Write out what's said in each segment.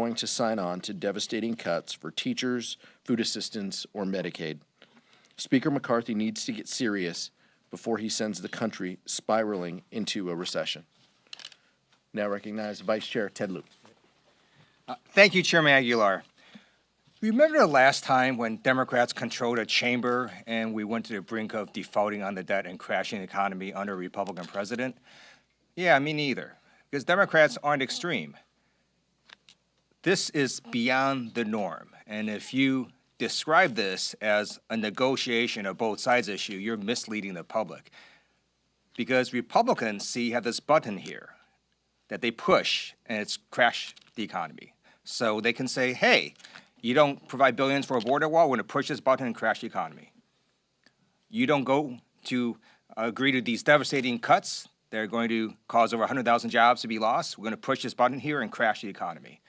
going to sign on to devastating cuts for teachers, food assistance, or Medicaid. Speaker McCarthy needs to get serious before he sends the country spiraling into a recession. Now recognize Vice Chair Ted Lieu. Thank you, Chairman Aguilar. Remember the last time when Democrats controlled a chamber and we went to the brink of defaulting on the debt and crashing the economy under a Republican president? Yeah, me neither, because Democrats aren't extreme. This is beyond the norm, and if you describe this as a negotiation of both sides issue, you're misleading the public. Because Republicans have this button here that they push, and it's crash the economy. So they can say, hey, you don't provide billions for a border wall, we're going to push this button and crash the economy. You don't go to agree to these devastating cuts, they're going to cause over 100,000 jobs to be lost, we're going to push this button here and crash the economy.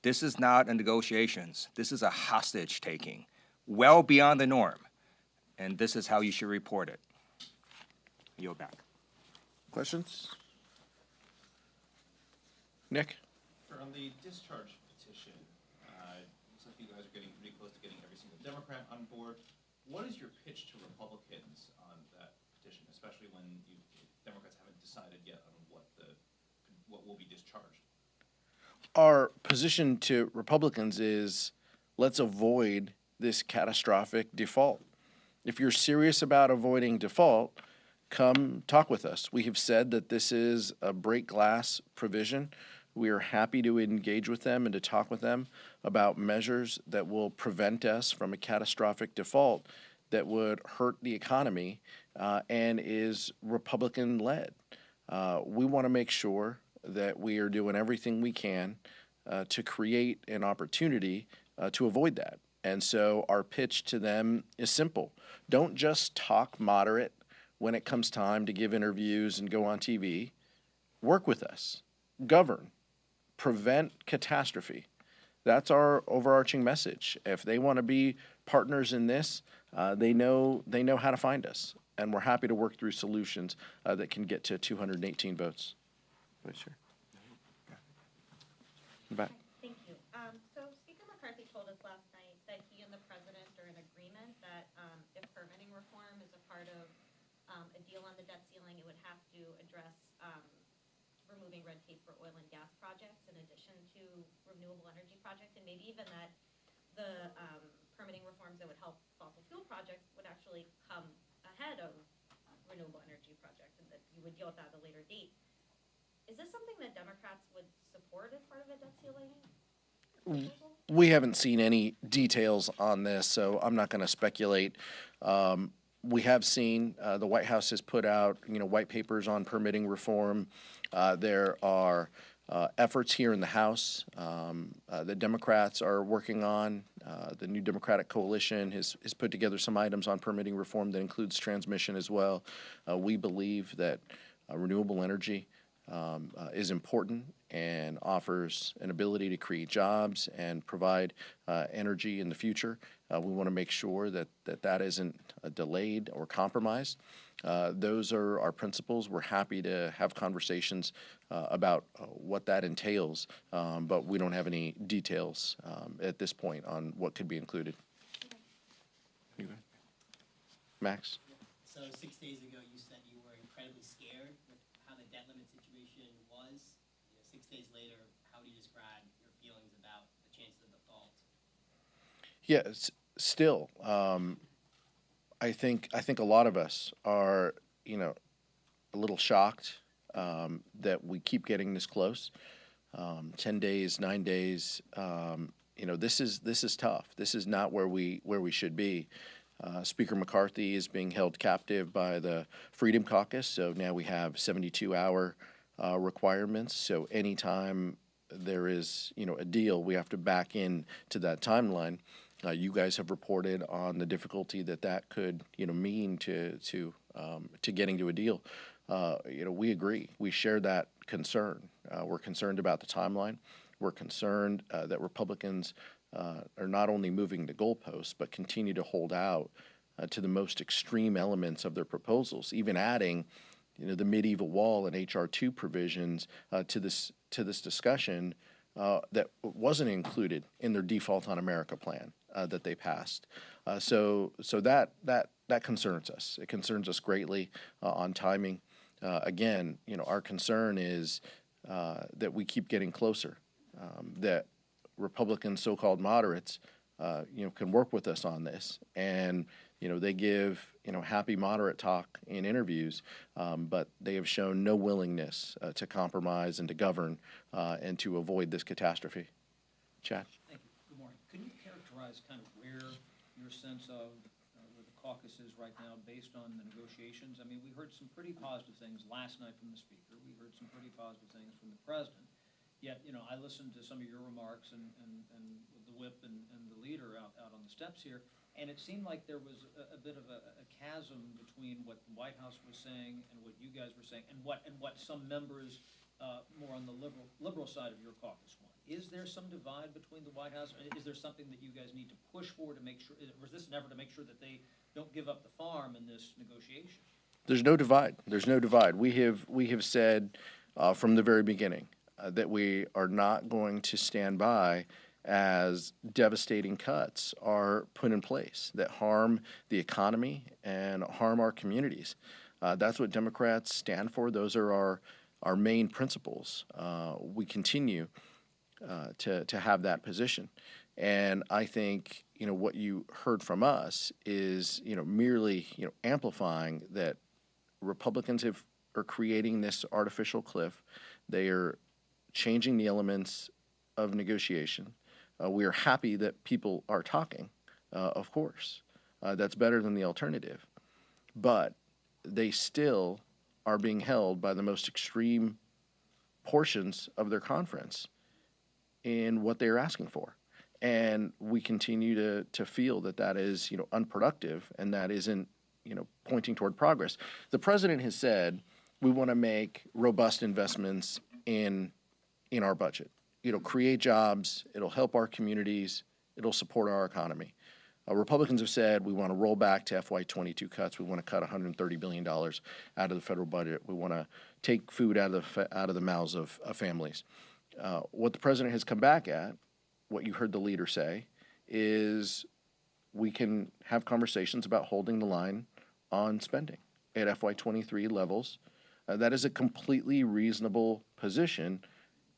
This is not a negotiations. This is a hostage taking, well beyond the norm. And this is how you should report it. Yield back. Questions? Nick? On the discharge petition, looks like you guys are getting pretty close to getting every single Democrat on board. What is your pitch to Republicans on that petition, especially when Democrats haven't decided yet on what will be discharged? Our position to Republicans is let's avoid this catastrophic default. If you're serious about avoiding default, come talk with us. We have said that this is a break glass provision. We are happy to engage with them and to talk with them about measures that will prevent us from a catastrophic default that would hurt the economy and is Republican-led. We want to make sure that we are doing everything we can to create an opportunity to avoid that. And so our pitch to them is simple. Don't just talk moderate when it comes time to give interviews and go on TV. Work with us. Govern. Prevent catastrophe. That's our overarching message. If they want to be partners in this, they know how to find us. And we're happy to work through solutions that can get to 218 votes. Sure. Back. Thank you. So Speaker McCarthy told us last night that he and the president are in agreement that if permitting reform is a part of a deal on the debt ceiling, it would have to address removing red tape for oil and gas projects in addition to renewable energy projects, and maybe even that the permitting reforms that would help fossil fuel projects would actually come ahead of renewable energy projects, and that you would deal with that at a later date. Is this something that Democrats would support as part of a debt ceiling proposal? We haven't seen any details on this, so I'm not going to speculate. We have seen the White House has put out, white papers on permitting reform. There are efforts here in the House that Democrats are working on. The new Democratic coalition has put together some items on permitting reform that includes transmission as well. We believe that renewable energy is important and offers an ability to create jobs and provide energy in the future. We want to make sure that isn't delayed or compromised. Those are our principles. We're happy to have conversations about what that entails, but we don't have any details at this point on what could be included. Okay. Max? So 6 days ago, you said you were incredibly scared with how the debt limit situation was. 6 days later, how would you describe your feelings about the chances of default? Yes, still, I think a lot of us are, a little shocked that we keep getting this close. 10 days, 9 days. This is tough. This is not where we should be. Speaker McCarthy is being held captive by the Freedom Caucus, so now we have 72-hour requirements. So anytime there is, a deal, we have to back in to that timeline. You guys have reported on the difficulty that could, mean to getting to a deal. We agree. We share that concern. We're concerned about the timeline. We're concerned that Republicans are not only moving the goalposts, but continue to hold out to the most extreme elements of their proposals, even adding, the medieval wall and H.R. 2 provisions to this discussion that wasn't included in their Default on America plan that they passed. So that concerns us. It concerns us greatly on timing. Again, our concern is that we keep getting closer, that Republican so-called moderates, can work with us on this. And, they give, happy moderate talk in interviews, but they have shown no willingness to compromise and to govern and to avoid this catastrophe. Chad? Thank you. Good morning. Can you characterize kind of where your sense of where the caucus is right now based on the negotiations? I mean, we heard some pretty positive things last night from the Speaker. We heard some pretty positive things from the President. Yet, I listened to some of your remarks and the whip and the leader out on the steps here, and it seemed like there was a bit of a chasm between what the White House was saying and what you guys were saying, and what some members more on the liberal side of your caucus want. Is there some divide between the White House? Is there something that you guys need to push for to make sure? Was this an effort to make sure that they don't give up the farm in this negotiation? There's no divide. There's no divide. We have said from the very beginning that we are not going to stand by as devastating cuts are put in place that harm the economy and harm our communities. That's what Democrats stand for. Those are our main principles. We continue to have that position. And I think, what you heard from us is, merely, amplifying that Republicans are creating this artificial cliff. They are changing the elements of negotiation. We are happy that people are talking, of course. That's better than the alternative. But they still are being held by the most extreme portions of their conference in what they are asking for. And we continue to feel that is, unproductive, and that isn't, pointing toward progress. The president has said we want to make robust investments in our budget. It'll create jobs, it'll help our communities, it'll support our economy. Republicans have said we want to roll back to FY22 cuts. We want to cut $130 billion out of the federal budget. We want to take food out of the mouths of families. What the president has come back at, what you heard the leader say, is we can have conversations about holding the line on spending at FY23 levels. That is a completely reasonable position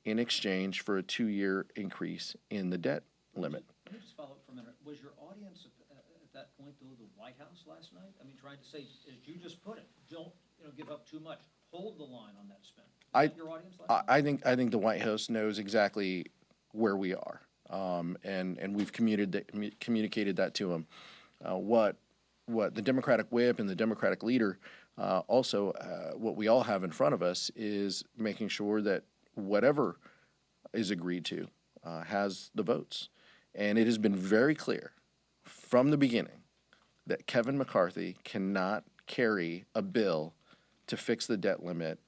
in exchange for a 2-year increase in the debt limit. Let me just follow up for a minute. Was your audience at that point, though, the White House last night? I mean, trying to say, as you just put it, don't give up too much. Hold the line on that spend. Was that your audience last night? I think the White House knows exactly where we are, and we've communicated that to them. What the Democratic whip and the Democratic leader also, what we all have in front of us is making sure that whatever is agreed to has the votes. And it has been very clear from the beginning that Kevin McCarthy cannot carry a bill to fix the debt limit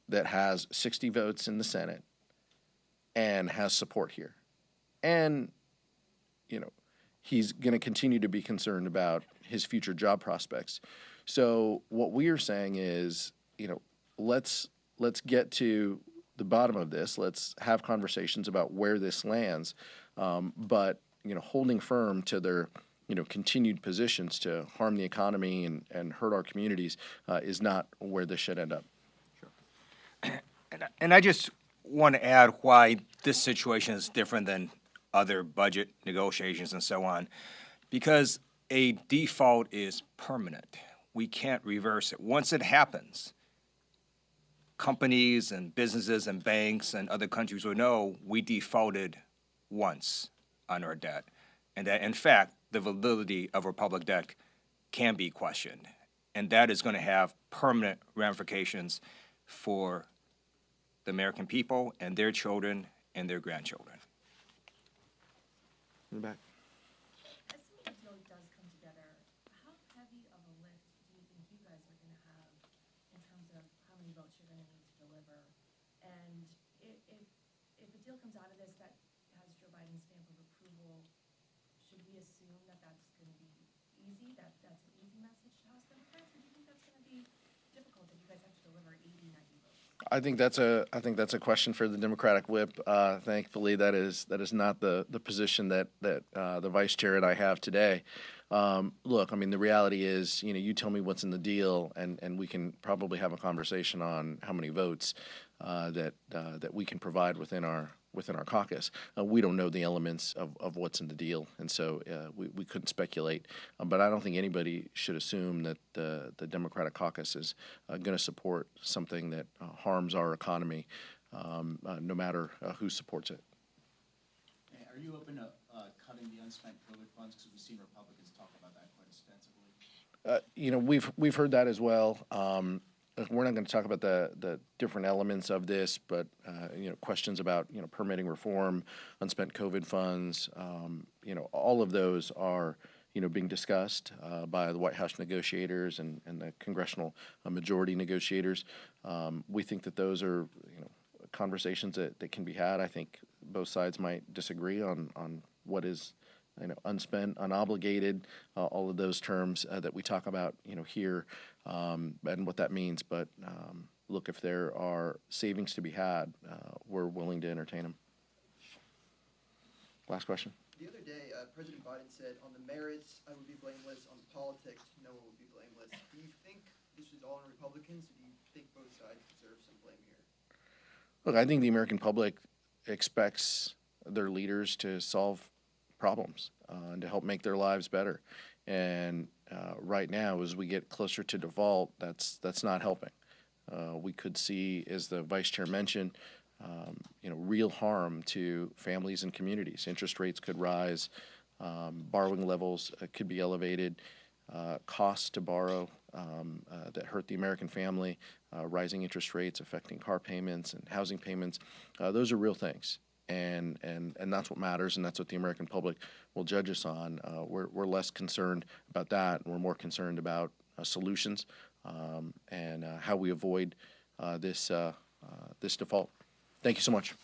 that has 60 votes in the Senate and has support here. And, he's going to continue to be concerned about his future job prospects. So what we are saying is, let's get to the bottom of this. Let's have conversations about where this lands. But, holding firm to their, continued positions to harm the economy and hurt our communities is not where this should end up. Sure. And I just want to add why this situation is different than other budget negotiations and so on, because a default is permanent. We can't reverse it. Once it happens, companies and businesses and banks and other countries will know we defaulted once on our debt, and that, in fact, the validity of our public debt can be questioned. And that is going to have permanent ramifications for the American people and their children and their grandchildren. In the back. Assuming the deal does come together, how heavy of a lift do you think you guys are going to have in terms of how many votes you're going to need to deliver? And if a deal comes out of this that has Joe Biden's stamp of approval, should we assume that that's going to be easy, that's an easy message to House Democrats? Or do you think that's going to be difficult if you guys have to deliver 80, 90 votes? I think that's a question for the Democratic whip. Thankfully, that is not the position that the vice chair and I have today. Look, I mean, the reality is, you tell me what's in the deal, and we can probably have a conversation on how many votes that we can provide within our caucus. We don't know the elements of what's in the deal, and so we couldn't speculate. But I don't think anybody should assume that the Democratic caucus is going to support something that harms our economy, no matter who supports it. Are you open to cutting the unspent COVID funds? Because we've seen Republicans talk about that quite extensively. We've heard that as well. We're not going to talk about the different elements of this, but questions about permitting reform, unspent COVID funds, all of those are being discussed by the White House negotiators and the congressional majority negotiators. We think that those are conversations that can be had. I think both sides might disagree on what is unspent, unobligated, all of those terms that we talk about here, and what that means. But look, if there are savings to be had, we're willing to entertain them. Last question. The other day, President Biden said, on the merits, I would be blameless. On the politics, no one would be blameless. Do you think this is all on Republicans, or do you think both sides deserve some blame here? Look, I think the American public expects their leaders to solve problems and to help make their lives better. And right now, as we get closer to default, that's not helping. We could see, as the vice chair mentioned, real harm to families and communities. Interest rates could rise, borrowing levels could be elevated, costs to borrow that hurt the American family, rising interest rates affecting car payments and housing payments. Those are real things. And that's what matters, and that's what the American public will judge us on. We're less concerned about that, and we're more concerned about solutions and how we avoid this default. Thank you so much.